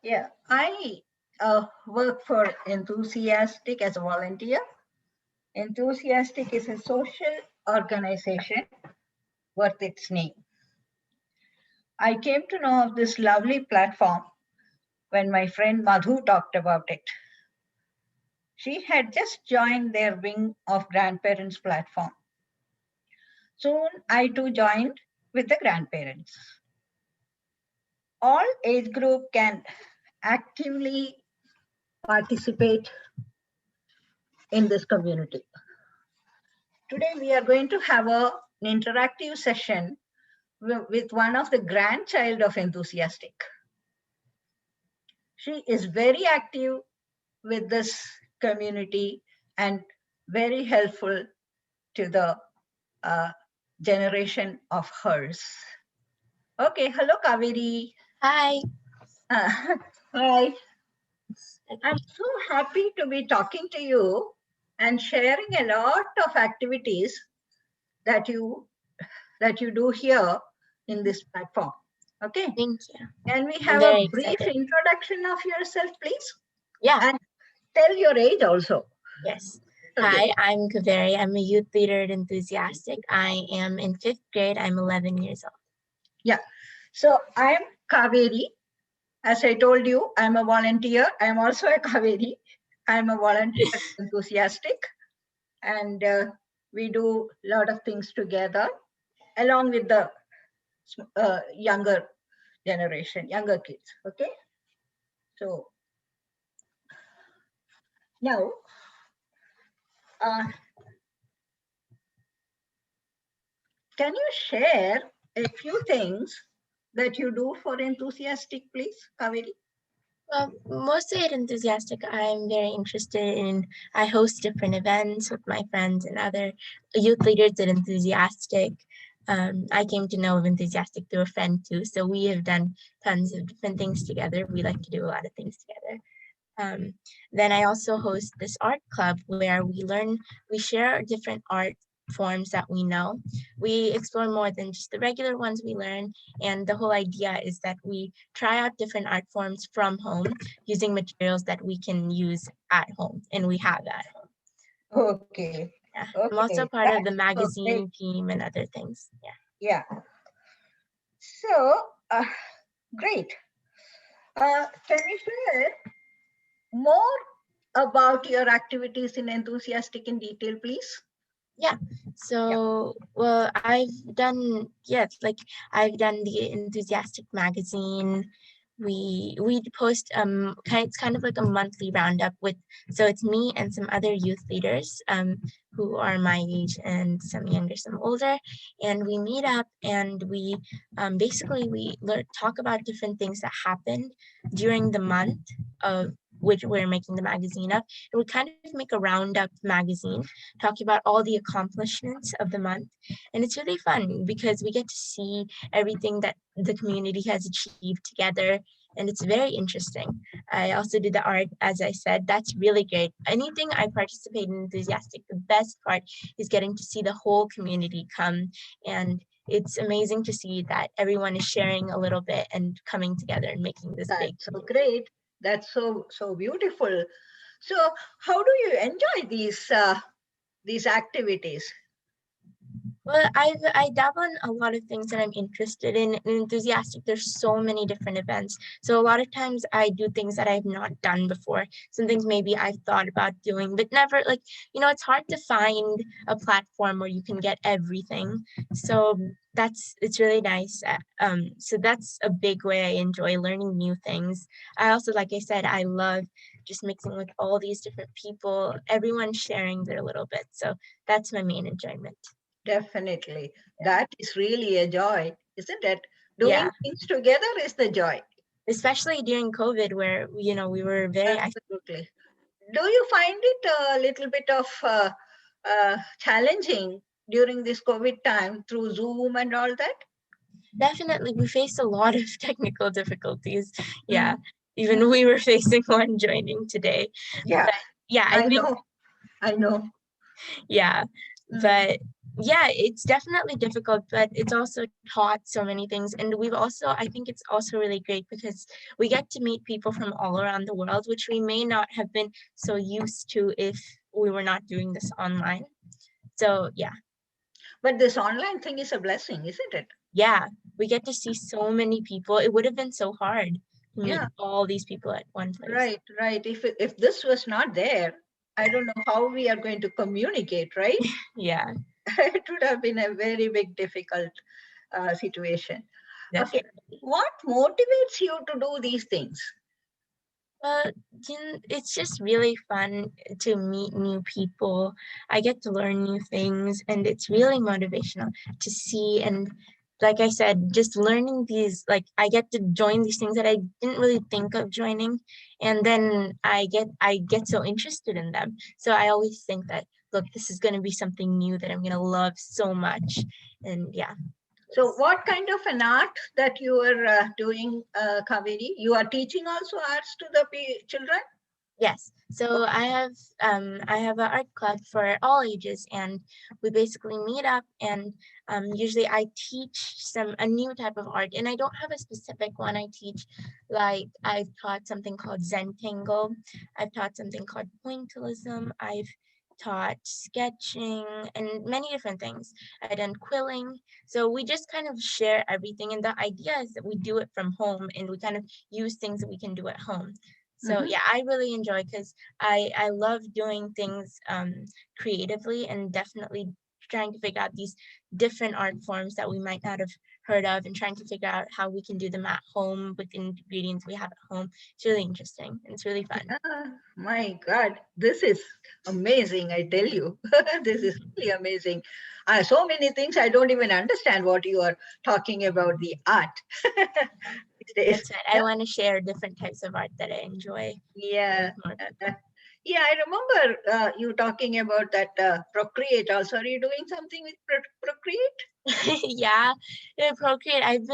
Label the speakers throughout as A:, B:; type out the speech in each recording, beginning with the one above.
A: Yeah, I work for Enthusiastic as a volunteer. Enthusiastic is a social organization worth its name. I came to know of this lovely platform when my friend Madhu talked about it. She had just joined their wing of grandparents platform. Soon I too joined with the grandparents. All age group can actively participate in this community. Today we are going to have an interactive session with one of the grandchild of Enthusiastic. She is very active with this community and very helpful to the generation of hers. Okay, hello Kaveri.
B: Hi.
A: Hi. I'm so happy to be talking to you and sharing a lot of activities that you do here in this platform. Okay.
B: Thank you.
A: Can we
B: I'm
A: have a
B: very
A: brief
B: excited.
A: introduction of yourself, please?
B: Yeah.
A: And tell your age also.
B: Yes.
A: Okay.
B: Hi, I'm Kaveri. I'm a youth leader at Enthusiastic. I am in 5th grade. I'm 11 years old.
A: Yeah. So I'm Kaveri. As I told you, I'm a volunteer. I'm also a Kaveri. I'm a volunteer at Enthusiastic. And we do a lot of things together along with the younger generation, younger kids. Okay. So now, can you share a few things that you do for Enthusiastic, please, Kaveri?
B: Well, mostly at Enthusiastic, I'm very interested in, I host different events with my friends and other youth leaders at Enthusiastic. I came to know of Enthusiastic through a friend too, so we have done tons of different things together. We like to do a lot of things together. Then I also host this art club where we share different art forms that we know. We explore more than just the regular ones we learn. And the whole idea is that we try out different art forms from home using materials that we can use at home and we have at home.
A: Okay.
B: Yeah.
A: Okay.
B: I'm also part of the
A: That's
B: magazine
A: okay.
B: team and other things. Yeah.
A: Yeah. So, great. Can you share more about your activities in Enthusiastic in detail, please?
B: Yeah. So, well, I've done the Enthusiastic magazine. We post it's kind of like a monthly roundup so it's me and some other youth leaders who are my age and some younger, some older, and we meet up and we basically talk about different things that happened during the month of which we're making the magazine of. And we kind of make a roundup magazine talking about all the accomplishments of the month. And it's really fun because we get to see everything that the community has achieved together. And it's very interesting. I also do the art, as I said. That's really great. Anything I participate in Enthusiastic, the best part is getting to see the whole community come. And it's amazing to see that everyone is sharing a little bit and coming together and making this big.
A: That's so great. That's so beautiful. So, how do you enjoy these activities?
B: Well, I dabble in a lot of things that I'm interested in. Enthusiastic, there's so many different events. So a lot of times I do things that I've not done before. Some things maybe I've thought about doing, but never it's hard to find a platform where you can get everything. So it's really nice. So that's a big way I enjoy learning new things. I also, like I said, I love just mixing with all these different people, everyone sharing their little bit. So that's my main enjoyment.
A: Definitely. That is really a joy, isn't it? Doing things together is the joy.
B: Especially during COVID where, we were very...
A: Absolutely. Do you find it a little bit of challenging during this COVID time through Zoom and all that?
B: Definitely. We faced a lot of technical difficulties. Yeah. Even we were facing one joining today.
A: Yeah.
B: But, yeah, I think...
A: I know.
B: Yeah. But yeah, it's definitely difficult, but it's also taught so many things. And we've also, I think it's also really great because we get to meet people from all around the world, which we may not have been so used to if we were not doing this online. So yeah.
A: But this online thing is a blessing, isn't it?
B: Yeah, we get to see so many people. It would have been so hard to meet
A: Yeah,
B: all these people at one place.
A: right, right. If this was not there, I don't know how we are going to communicate, right?
B: Yeah,
A: It would have been a very big, difficult situation. Okay,
B: definitely.
A: what motivates you to do these things?
B: Uh, it's just really fun to meet new people. I get to learn new things, and it's really motivational to see. And like I said, just learning these, like I get to join these things that I didn't really think of joining, and then I get so interested in them. So I always think that, look, this is going to be something new that I'm going to love so much, and yeah.
A: So, what kind of an art that you are doing, Kaveri? You are teaching also arts to the children?
B: Yes. So I have an art club for all ages, and we basically meet up, and usually I teach a new type of art, and I don't have a specific one I teach. Like I've taught something called Zentangle, I've taught something called pointillism, I've taught sketching and many different things. I've done quilling. So we just kind of share everything, and the idea is that we do it from home, and we kind of use things that we can do at home. So
A: Mhm.
B: yeah, I really enjoy because I love doing things creatively, and definitely trying to figure out these different art forms that we might not have heard of, and trying to figure out how we can do them at home with ingredients we have at home. It's really interesting and it's really fun.
A: My God, this is amazing, I tell you. This is really amazing. So many things I don't even understand what you are talking about the art these days.
B: That's right. I want to share different types of art that I enjoy with
A: Yeah.
B: more
A: Uh,
B: people.
A: yeah, I remember you talking about that Procreate also. Are you doing something with Procreate?
B: Yeah, Procreate. I've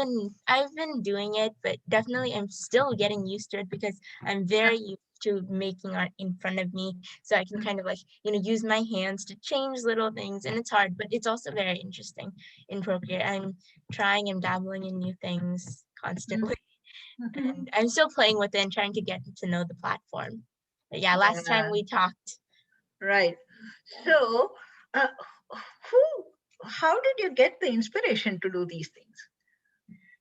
B: been doing it, but definitely I'm still getting used to it because I'm
A: Uh,
B: very used to making art in front of me, so I can kind of like use my hands to change little things, and it's hard, but it's also very interesting in Procreate. I'm trying and dabbling in new things
A: mm,
B: constantly, and
A: mhm.
B: I'm still playing with it and trying to get to know the platform. But yeah, last time
A: Yeah,
B: we talked.
A: right. So, uh, who, how did you get the inspiration to do these things?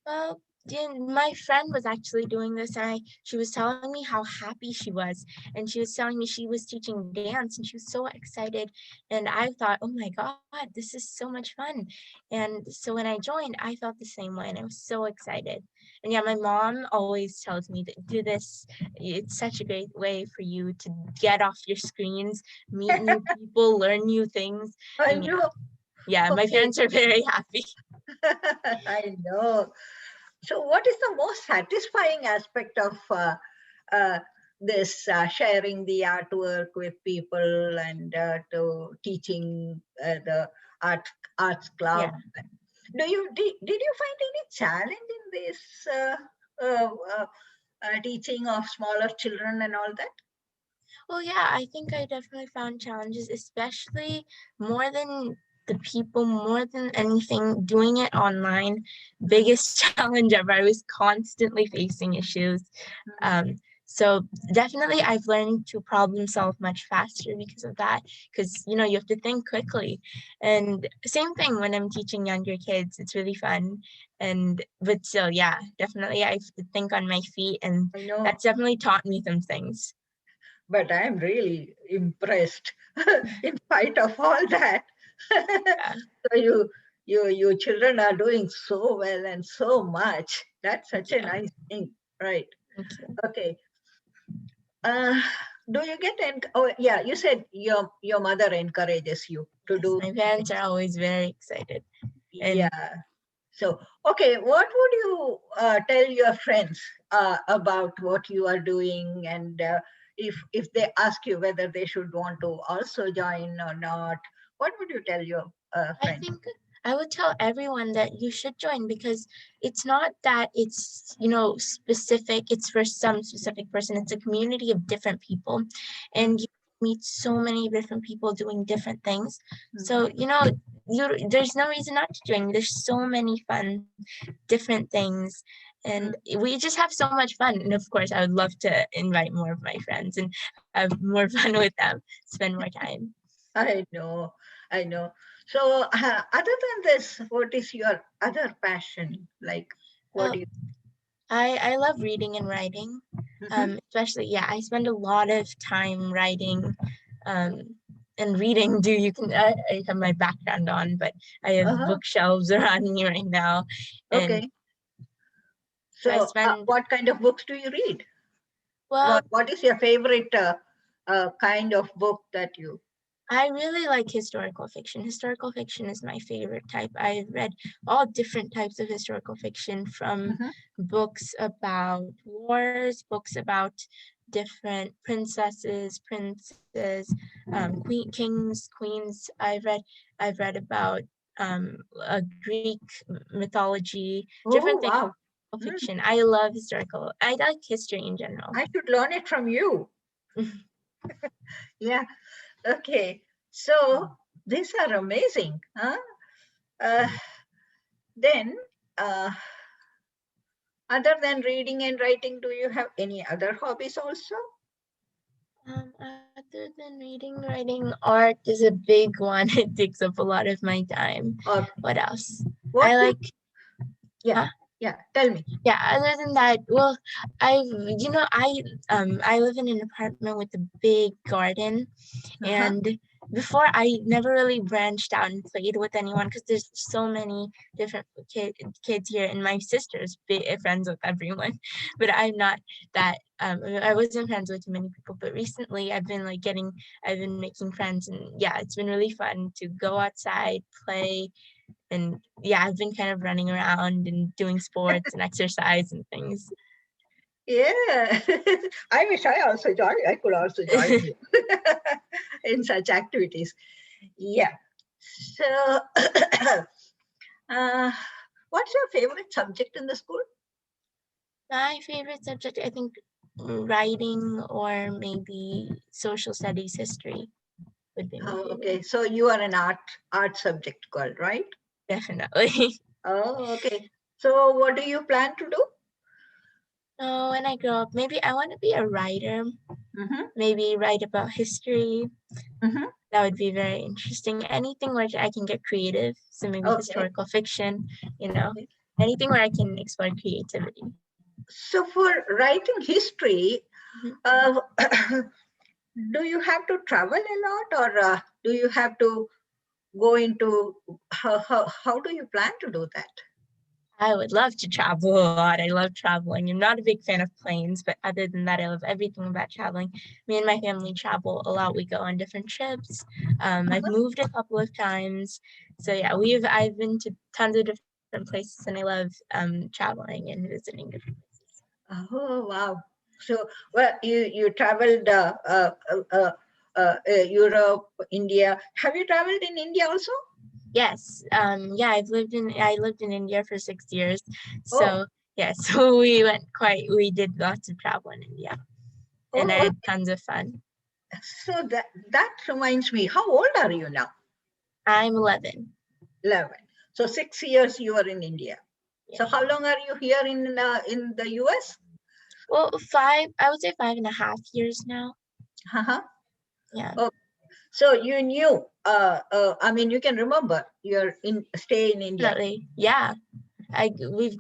B: Well, yeah, my friend was actually doing this, and she was telling me how happy she was, and she was telling me she was teaching dance, and she was so excited, and I thought, oh my God, this is so much fun. And so when I joined, I felt the same way, and I was so excited. And yeah, my mom always tells me that do this. It's such a great way for you to get off your screens, meet new people, learn new things,
A: I
B: and
A: know.
B: yeah, my
A: Okay.
B: parents are very happy.
A: I know. So, what is the most satisfying aspect of uh, this sharing the artwork with people and to teaching the art arts
B: Yeah.
A: club? Did you find any challenge in this uh, uh, teaching of smaller children and all that?
B: Well, yeah, I think I definitely found challenges, especially more than the people, more than anything, doing it online. Biggest challenge ever. I was constantly facing issues.
A: Mhm.
B: Um, so definitely I've learned to problem solve much faster because of that. Because you have to think quickly. And same thing when I'm teaching younger kids. It's really fun. And but still, yeah, definitely I have to think on my feet, and
A: I know,
B: that's definitely taught me some things.
A: but I'm really impressed in spite of all that.
B: Yeah.
A: So you children are doing so well and so much. That's such a
B: Yeah.
A: nice thing, right?
B: Thank you.
A: Okay. Uh, do you get oh yeah, you said your mother encourages you to
B: Yes,
A: do
B: my
A: these
B: parents
A: things.
B: are always very excited. And
A: Yeah. So okay, what would you tell your friends about what you are doing, and if they ask you whether they should want to also join or not, what would you tell your
B: I
A: friends?
B: think I would tell everyone that you should join because it's not that it's specific, it's for some specific person. It's a community of different people. And
A: Mm,
B: meet so many different people doing different things. So, there's no reason not to doing. There's so many fun, different things, and we just have so much fun. And of course, I would love to invite more of my friends and have more fun with them, spend more time.
A: I know, I know. So, other than this, what is your other passion? Like, what
B: Well,
A: do you?
B: I love reading and writing.
A: Mhm.
B: Especially, yeah, I spend a lot of time writing, um, and reading. You can, I have my background on, but I have
A: Uh-huh.
B: bookshelves around me right now, and
A: Okay.
B: so I
A: So,
B: spend,
A: what kind of books do you read?
B: well,
A: What is your favorite kind of book that you?
B: I really like historical fiction. Historical fiction is my favorite type. I've read all different types of historical fiction, from
A: Mhm.
B: books about wars, books about different princesses, princes, kings, queens. I've read about Greek mythology, different
A: Oh,
B: things
A: wow.
B: of
A: Mm,
B: fiction. I love historical. I like history in general.
A: I should learn it from you. Yeah. Okay. So, these are amazing. Huh? Uh, then, uh, other than reading and writing, do you have any other hobbies also?
B: Other than reading, writing, art is a big one. It takes up a lot of my time.
A: Or
B: What else?
A: what
B: I
A: do?
B: like,
A: Yeah.
B: huh?
A: Yeah. Tell me.
B: Yeah, other than that, well, I live in an apartment with a big garden,
A: Uh-huh.
B: and before I never really branched out and played with anyone because there's so many different kids here, and my sister's friends with everyone, but I'm not that. I wasn't friends with many people, but recently I've been making friends, and yeah, it's been really fun to go outside, play, and yeah, I've been kind of running around and doing sports and exercise and things.
A: Yeah. I wish I could also join you in such activities. Yeah. So, uh, what's your favorite subject in the school?
B: My favorite subject, I think, writing or maybe social studies, history would be my
A: Oh,
B: favorite.
A: okay. So you are an art subject girl, right?
B: Definitely.
A: Oh, okay. So what do you plan to do?
B: So when I grow up, maybe I want to be a writer,
A: Mm-hmm.
B: maybe write about history.
A: Mm-hmm.
B: That would be very interesting. Anything where I can get creative. So maybe
A: Okay.
B: historical fiction,
A: Okay.
B: anything where I can explore creativity.
A: So for writing history,
B: Mhm.
A: uh, do you have to travel a lot, or do you have to go into how do you plan to do that?
B: I would love to travel a lot. I love traveling. I'm not a big fan of planes, but other than that, I love everything about traveling. Me and my family travel a lot. We go on different trips. I've
A: Uh-huh.
B: moved a couple of times. So yeah, I've been to tons of different places, and I love traveling and visiting different places.
A: Oh, wow. So, well, you traveled Europe, India. Have you traveled in India also?
B: Yes. Yeah, I lived in India for 6 years.
A: Oh,
B: So yeah, so we did lots of travel in India, and I
A: oh.
B: had tons of fun.
A: So that reminds me. How old are you now?
B: I'm 11.
A: 11. So 6 years you were in India.
B: Yeah.
A: So how long are you here in the US?
B: Well, I would say 5.5 years now.
A: Uh-huh.
B: Yeah,
A: Oh, so you knew. I mean, you can remember your stay in India.
B: definitely. Yeah. We've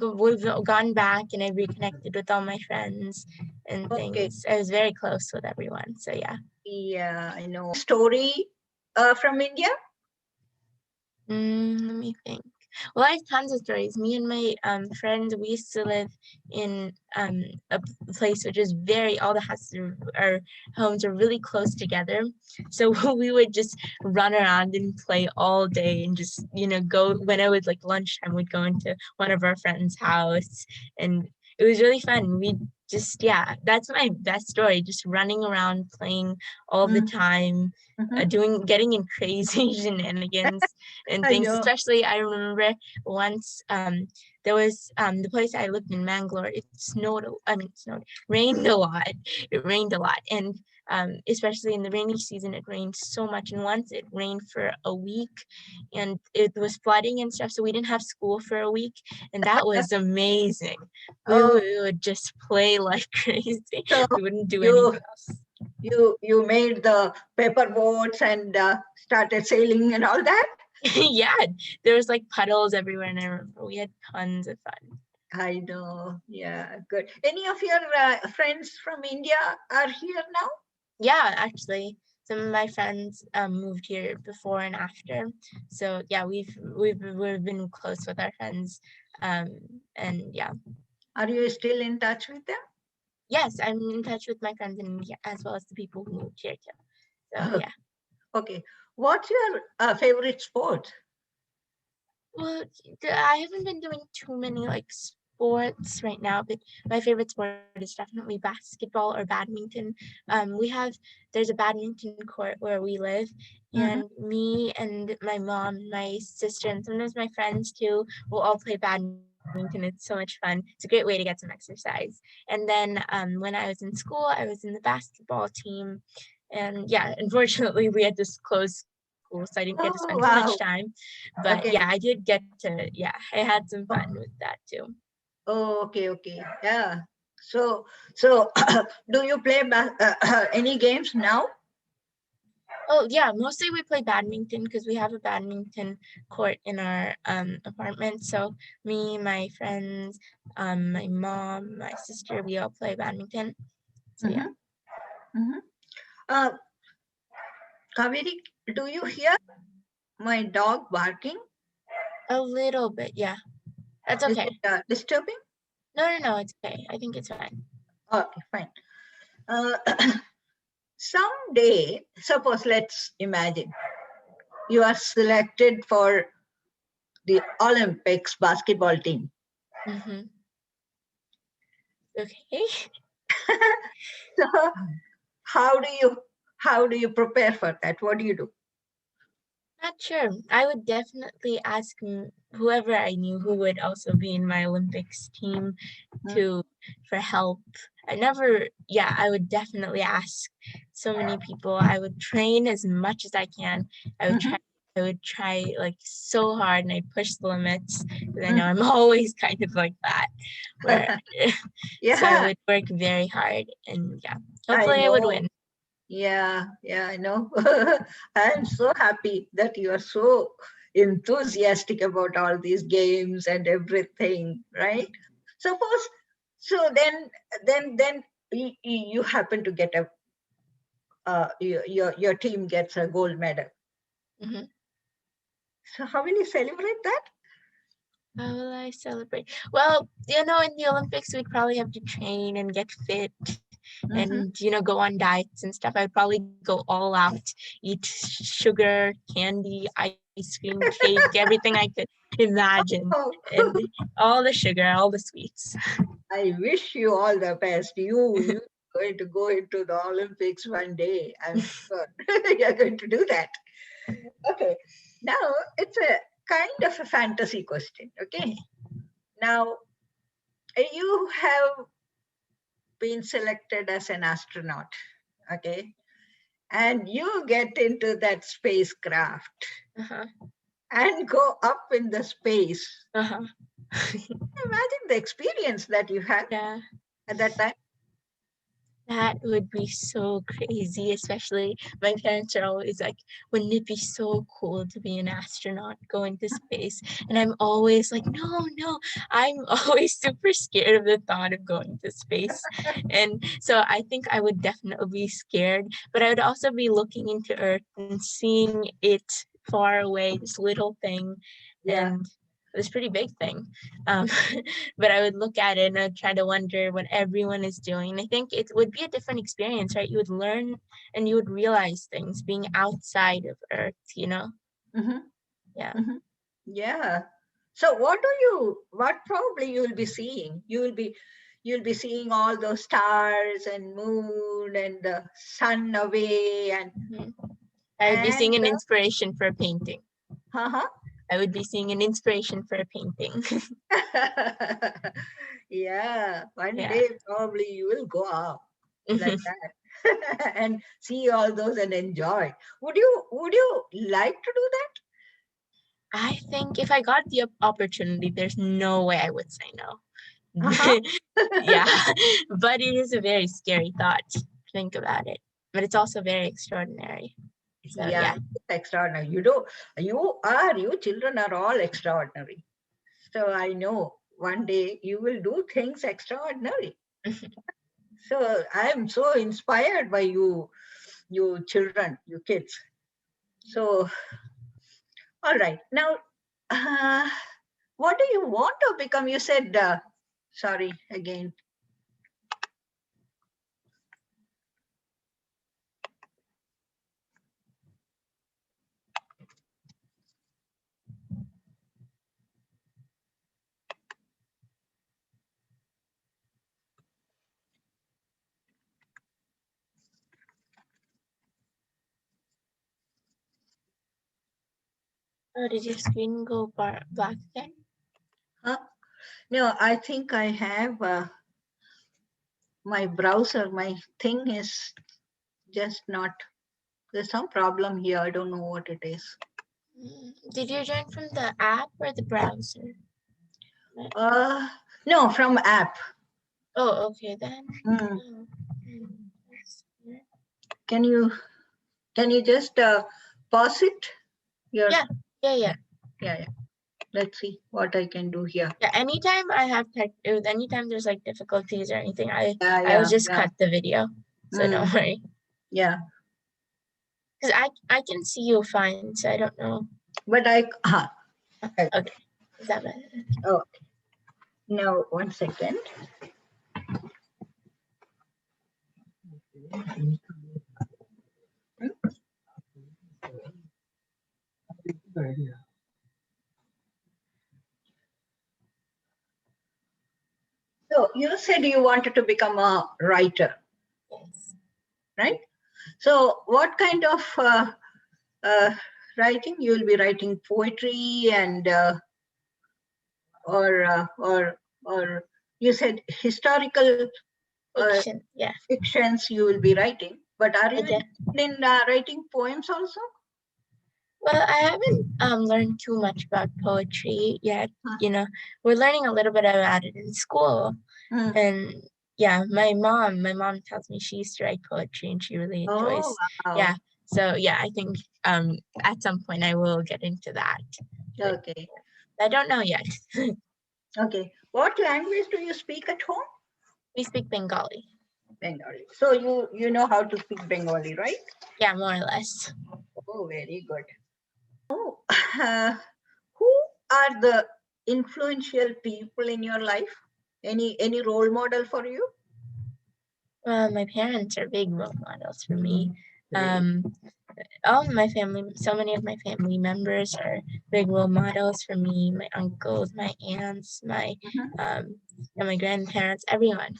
B: gone back, and I reconnected with all my friends and
A: Okay.
B: things. I was very close with everyone. So yeah.
A: Yeah, I know. Story from India?
B: Let me think. Well, I have tons of stories. Me and my friends, we used to live in a place which is all the houses our homes are really close together. So we would just run around and play all day, and just go when it was like lunchtime. We'd go into one of our friends' house, and it was really fun. We just that's my best story. Just running around, playing all the time,
A: Mm-hmm.
B: getting in crazy shenanigans and
A: I
B: things.
A: know.
B: Especially, I remember once there was the place I lived in, Mangalore. It rained a lot. It rained a lot, and especially in the rainy season, it rained so much. And once it rained for a week, and it was flooding and stuff, so we didn't have school for a week, and that was amazing. We
A: Oh,
B: would just play like crazy.
A: so
B: We wouldn't do
A: you
B: anything else.
A: you made the paper boats and started sailing and all that?
B: Yeah, there was like puddles everywhere, and I remember we had tons of fun.
A: I know. Yeah, good. Any of your friends from India are here now?
B: Yeah, actually, some of my friends moved here before and after. So yeah, we've been close with our friends, um, and yeah.
A: Are you still in touch with them?
B: Yes, I'm in touch with my friends in India as well as the people who moved here too. So yeah.
A: Okay. What's your favorite sport?
B: Well, I haven't been doing too many like sports right now, but my favorite sport is definitely basketball or badminton. There's a badminton court where we live,
A: Mm-hmm.
B: and me and my mom, my sister, and sometimes my friends too will all play badminton. It's so much fun. It's a great way to get some exercise. And then when I was in school, I was in the basketball team, and yeah, unfortunately, we had to close school, so I didn't get to spend too
A: Oh,
B: much
A: wow.
B: time. But yeah, I
A: Okay.
B: did get to, yeah, I had some fun with that too.
A: Oh, okay, okay. Yeah. So, do you play any games now?
B: Oh yeah, mostly we play badminton because we have a badminton court in our apartment. So me, my friends, my mom, my sister, we all play badminton. So yeah,
A: Mm-hmm. Mm-hmm. Uh, Kaveri, do you hear my dog barking?
B: a little bit. Yeah, that's
A: Is
B: okay.
A: it disturbing?
B: No, it's okay. I think it's fine.
A: Okay, fine. Uh, someday, suppose let's imagine you are selected for the Olympics basketball team.
B: Mm-hmm. Okay.
A: So how do you prepare for that? What do you do?
B: Not sure. I would definitely ask whoever I knew who would also be in my Olympics team to for help. I would definitely ask so many people. I would train as much as I can. I would
A: Mhm.
B: try I would try like so hard and I'd push the limits because I know
A: Mhm.
B: I'm always kind of like that where so I
A: Yeah,
B: would work very hard and yeah,
A: I
B: hopefully I would
A: know.
B: win.
A: Yeah, I know. I'm so happy that you are so enthusiastic about all these games and everything, right? Suppose then you happen to get a your team gets a gold medal.
B: Mhm.
A: So how will you celebrate that?
B: How will I celebrate? Well, in the Olympics, we'd probably have to train and get fit
A: Mm-hmm.
B: and, go on diets and stuff. I'd probably go all out, eat sugar, candy, ice cream, cake, everything I could imagine,
A: Oh,
B: and all the sugar, all the sweets.
A: I wish you all the best. You going to go into the Olympics one day. I'm sure you're going to do that. Okay. Now it's a kind of a fantasy question. Okay.
B: Okay.
A: Now you have been selected as an astronaut. Okay. And you get into that spacecraft
B: Uh-huh.
A: and go up in the space.
B: Uh-huh.
A: Imagine the experience that you had
B: Yeah.
A: at that time.
B: That would be so crazy, especially my parents are always like, wouldn't it be so cool to be an astronaut going to space? And I'm always like, no, I'm always super scared of the thought of going to space. And so I think I would definitely be scared, but I would also be looking into Earth and seeing it far away, this little thing.
A: Yeah.
B: And this pretty big thing. Um, but I would look at it and I'd try to wonder what everyone is doing. I think it would be a different experience, right? You would learn and you would realize things being outside of Earth.
A: Mm-hmm.
B: Yeah.
A: Mm-hmm. Yeah. So what probably you'll be seeing? You'll be seeing all those stars and moon and the sun away
B: Mhm. I would be seeing
A: and
B: an inspiration for a painting.
A: uh-huh.
B: I would be seeing an inspiration for a painting.
A: Yeah, one
B: Yeah.
A: day probably you will go up like that and see all those and enjoy. Would you like to do that?
B: I think if I got the opportunity, there's no way I would say no.
A: Uh-huh.
B: Yeah, but it is a very scary thought to think about it. But it's also very extraordinary. So
A: Yeah,
B: yeah.
A: it's extraordinary. You children are all extraordinary. So I know one day you will do things extraordinary. So I am so inspired by you children, you kids. So, all right. Now, uh, what do you want to become? You said, sorry again.
B: Oh, did your screen go black again?
A: Huh? No, I think I have my browser. My thing is just not. There's some problem here. I don't know what it is.
B: Did you join from the app or the browser?
A: Uh, no, from app.
B: Oh, okay then.
A: Hmm.
B: Oh, that's weird.
A: Can you just pause it? Your,
B: Yeah.
A: yeah. Let's see what I can do here.
B: Yeah, anytime I have anytime there's like difficulties or anything, I
A: Yeah.
B: will just cut the video. So don't worry.
A: Yeah.
B: Because I can see you fine, so I don't know.
A: But
B: Okay. Is that better?
A: oh, now 1 second. So you said you wanted to become a writer,
B: Yes.
A: right? So what kind of writing? You will be writing poetry and or you said historical
B: Fiction. Yeah.
A: fictions you will be writing. But are you
B: Okay.
A: interested in writing poems also?
B: Well, I haven't learned too much about poetry yet.
A: Huh.
B: You know, we're learning a little bit about it in school.
A: Hmm.
B: And yeah, my mom tells me she used to write poetry and she really enjoys.
A: Oh, wow.
B: Yeah. So yeah, I think at some point I will get into that. But
A: Okay.
B: I don't know yet.
A: Okay. What language do you speak at home?
B: We speak Bengali.
A: Bengali. So you know how to speak Bengali, right?
B: Yeah, more or less.
A: Oh, very good. Oh, who are the influential people in your life? Any role model for you?
B: Well, my parents are big role models for me. All of my family, so many of my family members are big role models for me. My uncles, my aunts, and my grandparents, everyone.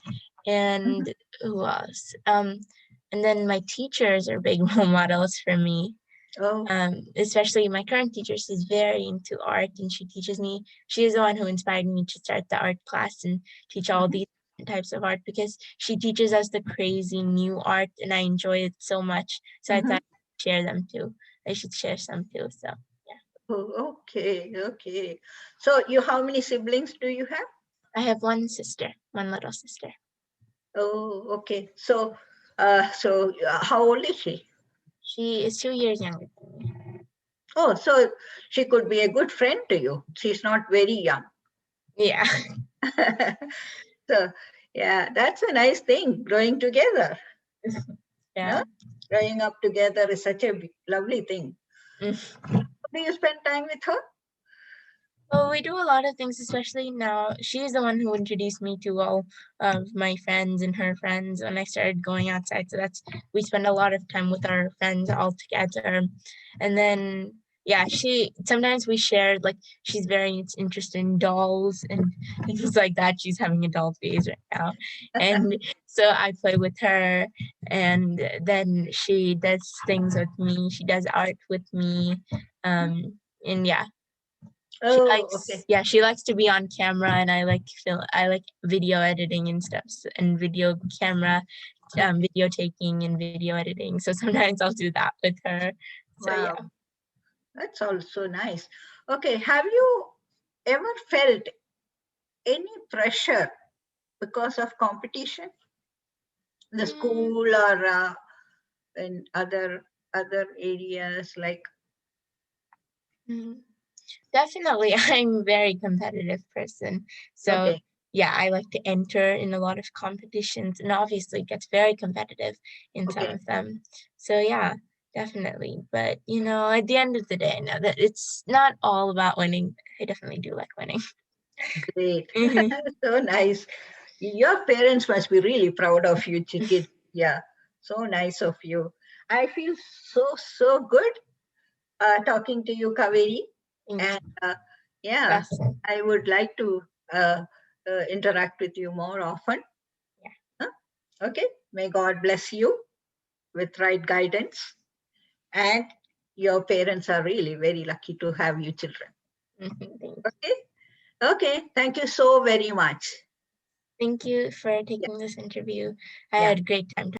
B: And who else? And then my teachers are big role models for me.
A: Oh,
B: Especially my current teacher, she's very into art and she teaches me, she is the one who inspired me to start the art class and teach all these types of art because she teaches us the crazy new art and I enjoy it so much. So I thought I'd share them too. I should share some too. So yeah.
A: oh, okay. So how many siblings do you have?
B: I have one sister, one little sister.
A: Oh, okay. So how old is she?
B: She is 2 years younger than me.
A: Oh, so she could be a good friend to you. She's not very young.
B: Yeah.
A: So yeah, that's a nice thing, growing together.
B: Yeah.
A: No? Growing up together is such a lovely thing. Do you spend time with her?
B: Well, we do a lot of things, especially now. She's the one who introduced me to all of my friends and her friends when I started going outside. So we spend a lot of time with our friends all together. And then, yeah, sometimes we shared, like, she's very interested in dolls and things like that. She's having a doll phase right now. And so I play with her. And then she does things with me. She does art with me. And yeah.
A: Oh, okay.
B: She likes to be on camera, and I like video editing and stuff, and video camera, video taking and video editing. So sometimes I'll do that with her. So
A: Wow.
B: yeah.
A: That's also nice. Okay. Have you ever felt any pressure because of competition in the school or in other areas like?
B: Definitely, I'm a very competitive person. So
A: Okay.
B: yeah, I like to enter in a lot of competitions, and obviously it gets very competitive in some
A: Okay.
B: of them. So yeah, definitely. But at the end of the day, I know that it's not all about winning. I definitely do like winning.
A: Great.
B: Mhm.
A: So nice. Your parents must be really proud of you, kid. Yeah. So nice of you. I feel so good talking to you, Kaveri.
B: Thank
A: And
B: you.
A: yeah,
B: That's it.
A: I would like to interact with you more often.
B: Yeah.
A: Huh? Okay. May God bless you with right guidance. And your parents are really very lucky to have you children.
B: Thank you.
A: Okay. Okay. Thank you so very much.
B: Thank you for
A: Yeah.
B: taking this interview. I
A: Yeah.
B: had a great time